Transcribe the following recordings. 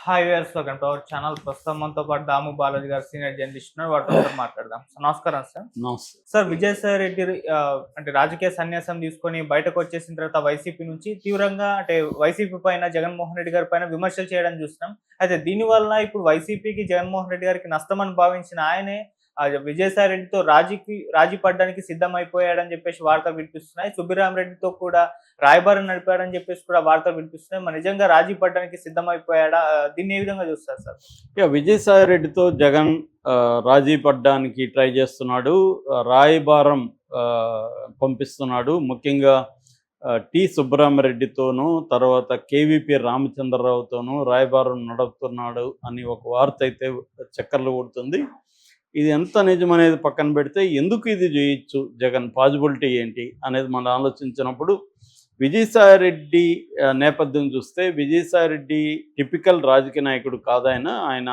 Hi viewers, welcome to our channel. ప్రస్తుతం మనతో పాటు దాము బాలాజీ గారు సీనియర్ జర్నలిస్ట్ ఉన్నారు. వాటితో ఒకసారి మాట్లాడదాం. నమస్కారం సార్. నమస్తే. సార్, విజయసాయి రెడ్డి అంటే రాజకీయ సన్యాసం తీసుకొని బయటకు వచ్చేసిన తర్వాత వైసీపీ నుంచి తీవ్రంగా అంటే వైసీపీ పైన జగన్మోహన్ రెడ్డి గారి పైన విమర్శలు చేయడం చూస్తున్నాం. అయితే దీనివల్ల ఇప్పుడు వైసీపీకి జగన్మోహన్ రెడ్డి గారికి నష్టమని భావించిన ఆయనే విజయసాయి రెడ్డితో రాజీ పడడానికి సిద్ధమైపోయాడని చెప్పేసి వార్తలు వినిపిస్తున్నాయి. సుబ్బిరామరెడ్డితో కూడా రాయబారం నడిపాడని చెప్పేసి కూడా వార్తలు వినిపిస్తున్నాయి. మరి నిజంగా రాజీ పడడానికి సిద్ధమైపోయాడా? దీన్ని ఏ విధంగా చూస్తారు సార్? విజయసాయి రెడ్డితో జగన్ రాజీ పడడానికి ట్రై చేస్తున్నాడు. రాయబారం పంపిస్తున్నాడు. ముఖ్యంగా టి సుబ్బరామరెడ్డితోనూ తర్వాత కేవీపీ రామచంద్రరావుతోనూ రాయబారం నడుపుతున్నాడు అని ఒక వార్త అయితే చక్కర్లు కొడుతుంది. ఇది ఎంత నిజమనేది పక్కన పెడితే ఎందుకు ఇది చేయొచ్చు, జగన్ పాజిబిలిటీ ఏంటి అనేది మనం ఆలోచించినప్పుడు విజయసాయి రెడ్డి నేపథ్యం చూస్తే విజయసాయి రెడ్డి టిపికల్ రాజకీయ నాయకుడు కాదు. ఆయన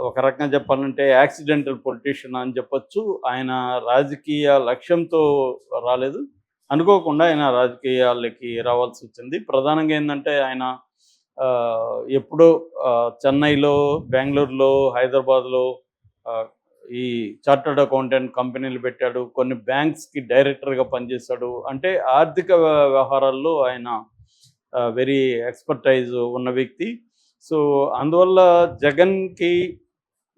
ఒక రకంగా చెప్పాలంటే యాక్సిడెంటల్ పొలిటీషియన్ అని చెప్పొచ్చు. ఆయన రాజకీయ లక్ష్యంతో రాలేదు, అనుకోకుండా ఆయన రాజకీయాలకి రావాల్సి వచ్చింది. ప్రధానంగా ఏంటంటే ఆయన ఎప్పుడో చెన్నైలో, బెంగళూరులో, హైదరాబాద్లో ఈ చార్టర్డ్ అకౌంటెంట్ కంపెనీలు పెట్టాడు. కొన్ని బ్యాంక్స్కి డైరెక్టర్గా పనిచేశాడు. అంటే ఆర్థిక వ్యవహారాల్లో ఆయన వెరీ ఎక్స్పర్టైజ్ ఉన్న వ్యక్తి. సో అందువల్ల జగన్కి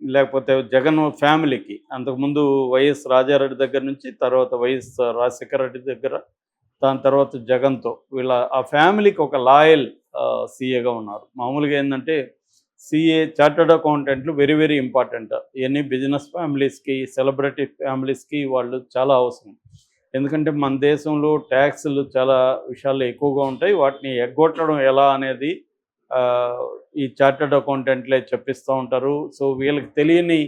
లేకపోతే జగన్ ఫ్యామిలీకి అంతకుముందు వైఎస్ రాజారెడ్డి దగ్గర నుంచి తర్వాత వైఎస్ రాజశేఖర రెడ్డి దగ్గర దాని తర్వాత జగన్తో వీళ్ళ ఆ ఫ్యామిలీకి ఒక లాయల్ సీఏగా ఉన్నారు. మామూలుగా ఏంటంటే సిఏ చార్టర్డ్ అకౌంటెంట్లు వెరీ వెరీ ఇంపార్టెంట్. ఎన్ని బిజినెస్ ఫ్యామిలీస్కి, సెలబ్రిటీ ఫ్యామిలీస్కి వాళ్ళు చాలా అవసరం. ఎందుకంటే మన దేశంలో ట్యాక్సులు చాలా విషయాల్లో ఎక్కువగా ఉంటాయి. వాటిని ఎగ్గొట్టడం ఎలా అనేది ఈ చార్టర్డ్ అకౌంటెంట్లే చెప్పిస్తూ ఉంటారు. సో వీళ్ళకి తెలియని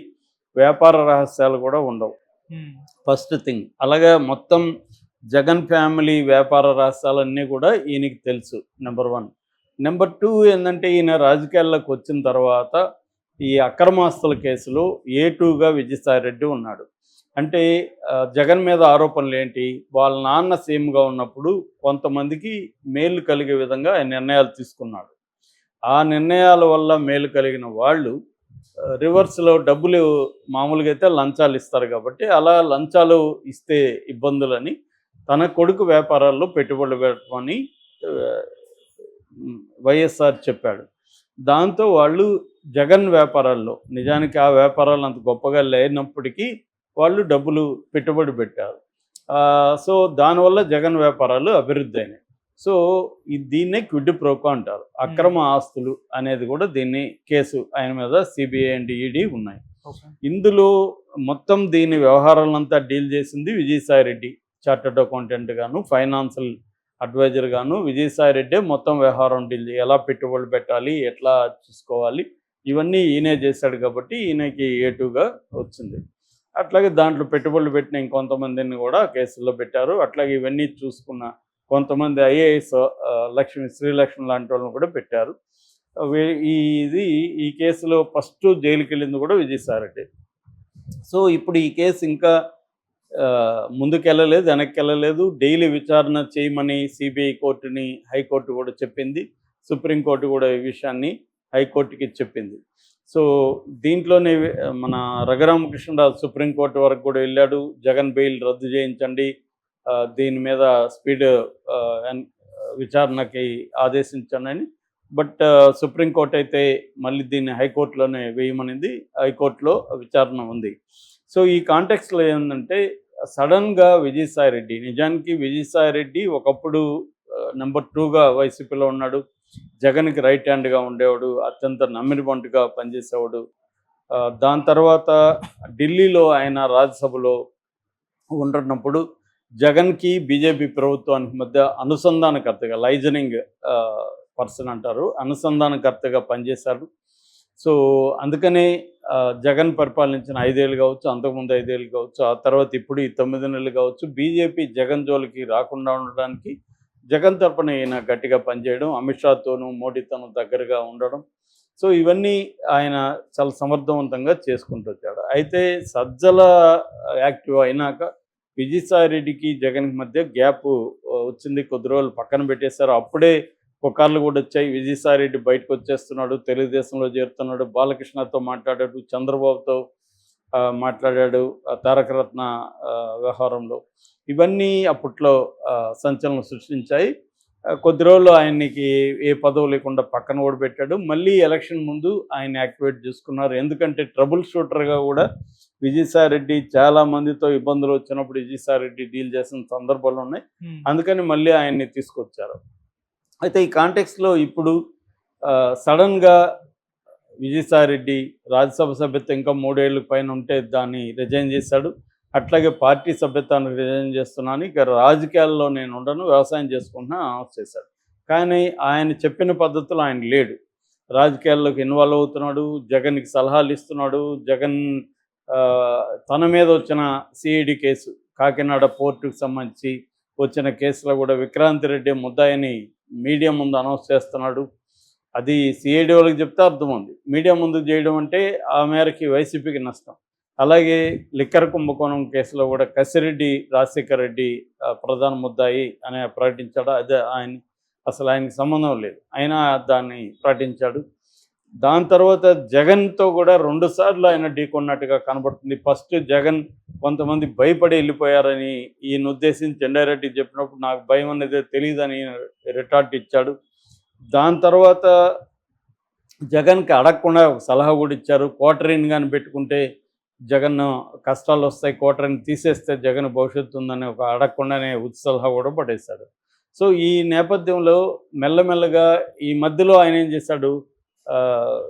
వ్యాపార రహస్యాలు కూడా ఉండవు. First thing. అలాగే మొత్తం జగన్ ఫ్యామిలీ వ్యాపార రహస్యాలన్నీ కూడా ఈయనకి తెలుసు, నెంబర్ 1. నెంబర్ 2 ఏంటంటే ఈయన రాజకీయాల్లోకి వచ్చిన తర్వాత ఈ అక్రమాస్తుల కేసులో A2గా విజయసాయి రెడ్డి ఉన్నాడు. అంటే జగన్ మీద ఆరోపణలు ఏంటి? వాళ్ళ నాన్న సీఎంగా ఉన్నప్పుడు కొంతమందికి మేలు కలిగే విధంగా ఆయన నిర్ణయాలు తీసుకున్నాడు. ఆ నిర్ణయాల వల్ల మేలు కలిగిన వాళ్ళు రివర్స్లో డబ్బులు మామూలుగా అయితే లంచాలు ఇస్తారు కాబట్టి అలా లంచాలు ఇస్తే ఇబ్బందులని తన కొడుకు వ్యాపారాల్లో పెట్టుబడులు పెట్టమని వైఎస్ఆర్ చెప్పాడు. దాంతో వాళ్ళు జగన్ వ్యాపారాల్లో, నిజానికి ఆ వ్యాపారాలు అంత గొప్పగా లేనప్పటికీ వాళ్ళు డబ్బులు పెట్టుబడి పెట్టారు. సో దానివల్ల జగన్ వ్యాపారాలు అభివృద్ధి అయినాయి. సో దీన్నే క్విడ్ ప్రోకో అంటారు. అక్రమ ఆస్తులు అనేది కూడా దీన్ని కేసు ఆయన మీద సిబిఐ అండ్ ఈడీ ఉన్నాయి. ఇందులో మొత్తం దీని వ్యవహారాలంతా డీల్ చేసింది విజయసాయి రెడ్డి. చార్టర్డ్ అకౌంటెంట్ గాను, ఫైనాన్షియల్ అడ్వైజర్ గాను విజయసాయి రెడ్డి మొత్తం వ్యవహారం డీల్ ఎలా పెట్టుబడులు పెట్టాలి, ఎట్లా చూసుకోవాలి, ఇవన్నీ ఈయనే చేశాడు కాబట్టి ఈయనకి A2గా వచ్చింది. అట్లాగే దాంట్లో పెట్టుబడులు పెట్టిన ఇంకొంతమందిని కూడా కేసుల్లో పెట్టారు. అట్లాగే ఇవన్నీ చూసుకున్న కొంతమంది IAS శ్రీలక్ష్మి లాంటి వాళ్ళని కూడా పెట్టారు. ఈ కేసులో ఫస్ట్ జైలుకి వెళ్ళింది కూడా విజయసాయి రెడ్డి. సో ఇప్పుడు ఈ కేసు ఇంకా ముందుకెళ్ళలేదు, వెనక్కి వెళ్ళలేదు. డైలీ విచారణ చేయమని సిబిఐ కోర్టుని హైకోర్టు కూడా చెప్పింది. సుప్రీంకోర్టు కూడా ఈ విషయాన్ని హైకోర్టుకి చెప్పింది. సో దీంట్లోనే మన రఘురామకృష్ణరాజు సుప్రీంకోర్టు వరకు కూడా వెళ్ళాడు. జగన్ బెయిల్ రద్దు చేయించండి, దీని మీద స్పీడ్ విచారణకి ఆదేశించండి అని. బట్ సుప్రీంకోర్టు అయితే మళ్ళీ దీన్ని హైకోర్టులోనే వేయమనింది. హైకోర్టులో విచారణ ఉంది. సో ఈ కాంటెక్స్లో ఏంటంటే సడన్గా విజయసాయి రెడ్డి, నిజానికి విజయసాయి రెడ్డి ఒకప్పుడు నెంబర్ 2గా వైసీపీలో ఉన్నాడు. జగన్కి రైట్ హ్యాండ్గా ఉండేవాడు, అత్యంత నమ్మినబంటుగా పనిచేసేవాడు. దాని తర్వాత ఢిల్లీలో ఆయన రాజ్యసభలో ఉంటున్నప్పుడు జగన్కి బీజేపీ ప్రభుత్వానికి మధ్య అనుసంధానకర్తగా, లైజనింగ్ పర్సన్ అంటారు, అనుసంధానకర్తగా పనిచేశాడు. సో అందుకనే జగన్ పరిపాలించిన 5 ఏళ్ళు కావచ్చు, అంతకుముందు 5 ఏళ్ళు కావచ్చు, ఆ తర్వాత ఇప్పుడు ఈ 9 నెలలు కావచ్చు, బీజేపీ జగన్ జోలికి రాకుండా ఉండడానికి జగన్ తరపున ఈయన గట్టిగా పనిచేయడం, అమిత్ షాతోనూ మోడీతోనూ దగ్గరగా ఉండడం. సో ఇవన్నీ ఆయన చాలా సమర్థవంతంగా చేసుకుంటూ వచ్చాడు. అయితే సజ్జల యాక్టివ్ అయినాక విజయసాయి రెడ్డికి జగన్కి మధ్య గ్యాప్ వచ్చింది. కొద్ది రోజులు పక్కన పెట్టేశారు. అప్పుడే పుకార్లు కూడా వచ్చాయి. విజయసాయి రెడ్డి బయటకు వచ్చేస్తున్నాడు, తెలుగుదేశంలో చేరుతున్నాడు, బాలకృష్ణతో మాట్లాడాడు, చంద్రబాబుతో మాట్లాడాడు తారక రత్న వ్యవహారంలో. ఇవన్నీ అప్పట్లో సంచలనం సృష్టించాయి. కొద్ది రోజులు ఆయనకి ఏ పదవి లేకుండా పక్కన కూడా పెట్టాడు. మళ్ళీ ఎలక్షన్ ముందు ఆయన యాక్టివేట్ చేసుకున్నారు. ఎందుకంటే ట్రబుల్ షూటర్గా కూడా విజయసాయి రెడ్డి చాలా మందితో ఇబ్బందులు వచ్చినప్పుడు విజయసాయి రెడ్డి డీల్ చేసిన సందర్భాలు ఉన్నాయి. అందుకని మళ్ళీ ఆయన్ని తీసుకొచ్చారు. అయితే ఈ కాంటెక్స్లో ఇప్పుడు సడన్గా విజయసాయి రెడ్డి రాజ్యసభ సభ్యత్వం ఇంకా 3 ఏళ్ళ పైన ఉంటే దాన్ని రిజైన్ చేశాడు. అట్లాగే పార్టీ సభ్యత్వాన్ని రిజైన్ చేస్తున్నాను, ఇక రాజకీయాల్లో నేను ఉండను, వ్యవసాయం చేసుకుంటున్నా అనౌన్స్ చేశాడు. కానీ ఆయన చెప్పిన పద్ధతిలో ఆయన లేడు. రాజకీయాల్లోకి ఇన్వాల్వ్ అవుతున్నాడు, జగన్కి సలహాలు ఇస్తున్నాడు. జగన్ తన మీద వచ్చిన సిఐడి కేసు, కాకినాడ పోర్టుకు సంబంధించి వచ్చిన కేసులో కూడా విక్రాంతి రెడ్డి ముద్దాయిని మీడియా ముందు అనౌన్స్ చేస్తున్నాడు. అది సిఐడి వాళ్ళకి చెప్తే అర్థమైంది. మీడియా ముందు చేయడం అంటే ఆ మేరకి వైసీపీకి నష్టం. అలాగే లిక్కర్ కుంభకోణం కేసులో కూడా కసిరెడ్డి రాజశేఖర్ రెడ్డి ప్రధాన ముద్దాయి అని ప్రకటించాడు. అదే అసలు ఆయనకి సంబంధం లేదు, అయినా దాన్ని ప్రకటించాడు. దాని తర్వాత జగన్తో కూడా 2 సార్లు ఆయన ఢీకొన్నట్టుగా కనబడుతుంది. ఫస్ట్ జగన్ కొంతమంది భయపడి వెళ్ళిపోయారని ఈయన ఉద్దేశించి చెండారెడ్డి చెప్పినప్పుడు నాకు భయం అనేది తెలియదని రిటార్ట్ ఇచ్చాడు. దాని తర్వాత జగన్కి అడగకుండా ఒక సలహా కూడా ఇచ్చారు. కోటరీని కానీ పెట్టుకుంటే జగన్ కష్టాలు వస్తాయి, కోటరీని తీసేస్తే జగన్ భవిష్యత్తు ఉందని ఒక అడగకుండానే సలహా కూడా పడేశాడు. సో ఈ నేపథ్యంలో మెల్లమెల్లగా ఈ మధ్యలో ఆయన ఏం చేశాడు,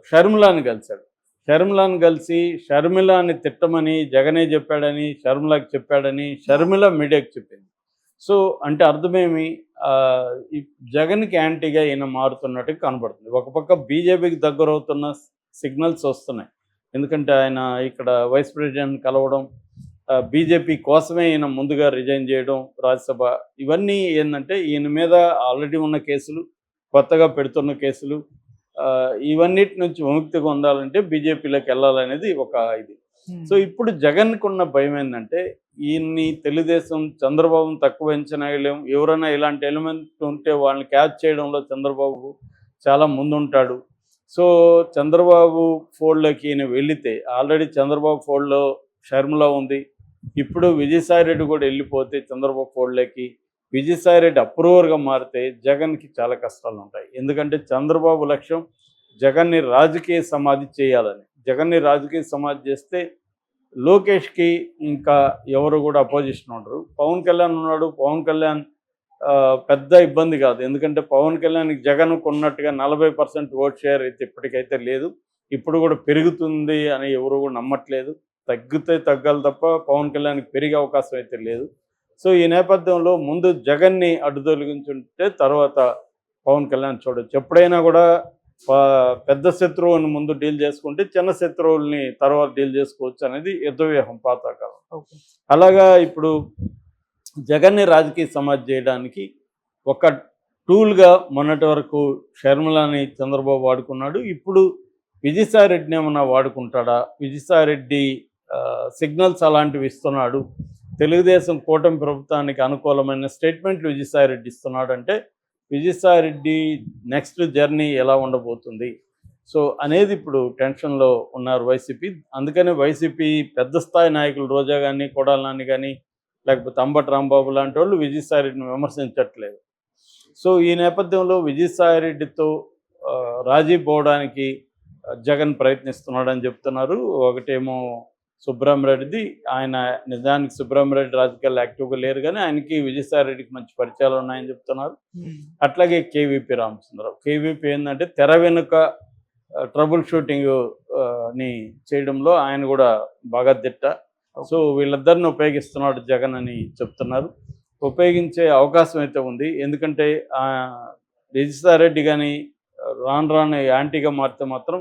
షర్మిలాని కలిశాడు. షర్మిలాని కలిసి షర్మిలాని తిట్టమని జగనే చెప్పాడని షర్మిలాకి చెప్పాడని షర్మిల మీడియాకి చెప్పింది. సో అంటే అర్థమేమి, జగన్కి యాంటీగా ఈయన మారుతున్నట్టు కనబడుతుంది. ఒక పక్క బీజేపీకి దగ్గర అవుతున్న సిగ్నల్స్ వస్తున్నాయి. ఎందుకంటే ఆయన ఇక్కడ వైస్ ప్రెసిడెంట్ కలవడం, బీజేపీ కోసమే ఈయన ముందుగా రిజైన్ చేయడం రాజ్యసభ, ఇవన్నీ ఏంటంటే ఈయన మీద ఆల్రెడీ ఉన్న కేసులు, కొత్తగా పెడుతున్న కేసులు, ఇవన్నిటి నుంచి విముక్తి పొందాలంటే బీజేపీలోకి వెళ్ళాలనేది ఒక ఇది. సో ఇప్పుడు జగన్కి ఉన్న భయం ఏంటంటే ఈయన్ని తెలుగుదేశం చంద్రబాబును తక్కువ అంచనా వేయలేం, ఎవరైనా ఇలాంటి ఎలిమెంట్ ఉంటే వాళ్ళని క్యాచ్ చేయడంలో చంద్రబాబు చాలా ముందుంటాడు. సో చంద్రబాబు ఫోల్డ్లోకి ఈయన వెళితే, ఆల్రెడీ చంద్రబాబు ఫోల్డ్లో షర్మిల ఉంది, ఇప్పుడు విజయసాయి రెడ్డి కూడా వెళ్ళిపోతే చంద్రబాబు ఫోల్డ్లోకి విజయసాయి రెడ్డి అప్రూవర్గా మారితే జగన్కి చాలా కష్టాలు ఉంటాయి. ఎందుకంటే చంద్రబాబు లక్ష్యం జగన్ని రాజకీయ సమాధి చేయాలని. జగన్ని రాజకీయ సమాధి చేస్తే లోకేష్కి ఇంకా ఎవరు కూడా అపోజిషన్ ఉండరు. పవన్ కళ్యాణ్ ఉన్నాడు, పవన్ కళ్యాణ్ పెద్ద ఇబ్బంది కాదు. ఎందుకంటే పవన్ కళ్యాణ్కి జగన్కు ఉన్నట్టుగా 40% ఓట్ షేర్ అయితే ఇప్పటికైతే లేదు. ఇప్పుడు కూడా పెరుగుతుంది అని ఎవరు కూడా నమ్మట్లేదు. తగ్గాలి తప్ప పవన్ కళ్యాణ్కి పెరిగే అవకాశం అయితే లేదు. సో ఈ నేపథ్యంలో ముందు జగన్ని అడ్డుతొలగించుంటే తర్వాత పవన్ కళ్యాణ్ చూడొచ్చు. ఎప్పుడైనా కూడా పెద్ద శత్రువుని ముందు డీల్ చేసుకుంటే చిన్న శత్రువుల్ని తర్వాత డీల్ చేసుకోవచ్చు అనేది యుద్ధవ్యూహం పాతకాలం. అలాగా ఇప్పుడు జగన్ని రాజకీయ సమాధి చేయడానికి ఒక టూల్గా మొన్నటి వరకు షర్మిలాని చంద్రబాబు వాడుకున్నాడు. ఇప్పుడు విజయసాయి రెడ్డిని ఏమన్నా వాడుకుంటాడా? విజయసాయి రెడ్డి సిగ్నల్స్ అలాంటివి ఇస్తున్నాడు. తెలుగుదేశం కూటమి ప్రభుత్వానికి అనుకూలమైన స్టేట్మెంట్లు విజయసాయి రెడ్డి ఇస్తున్నాడు. అంటే విజయసాయి రెడ్డి నెక్స్ట్ జర్నీ ఎలా ఉండబోతుంది సో అనేది ఇప్పుడు టెన్షన్లో ఉన్నారు వైసీపీ. అందుకని వైసీపీ పెద్ద స్థాయి నాయకులు రోజా కానీ, కొడాలని కానీ, లేకపోతే అంబటి రాంబాబు లాంటి వాళ్ళు విజయసాయి రెడ్డిని విమర్శించట్లేదు. సో ఈ నేపథ్యంలో విజయసాయి రెడ్డితో రాజీ పోవడానికి జగన్ ప్రయత్నిస్తున్నాడని చెప్తున్నారు. ఒకటేమో సుబ్రహ్మరెడ్డిది, ఆయన నిజానికి సుబ్రహ్మరెడ్డి రాజకీయాలు యాక్టివ్గా లేరు కానీ ఆయనకి విజయసాయి రెడ్డికి మంచి పరిచయాలు ఉన్నాయని చెప్తున్నారు. అట్లాగే కేవీపీ రామచంద్రరావు. కేవీపీ ఏంటంటే తెర వెనుక ట్రబుల్ షూటింగ్ ని చేయడంలో ఆయన కూడా బాగా దిట్ట. సో వీళ్ళిద్దరిని ఉపయోగిస్తున్నాడు జగన్ అని చెప్తున్నారు. ఉపయోగించే అవకాశం అయితే ఉంది. ఎందుకంటే విజయసాయి రెడ్డి కానీ రాను యాంటీగా మారితే మాత్రం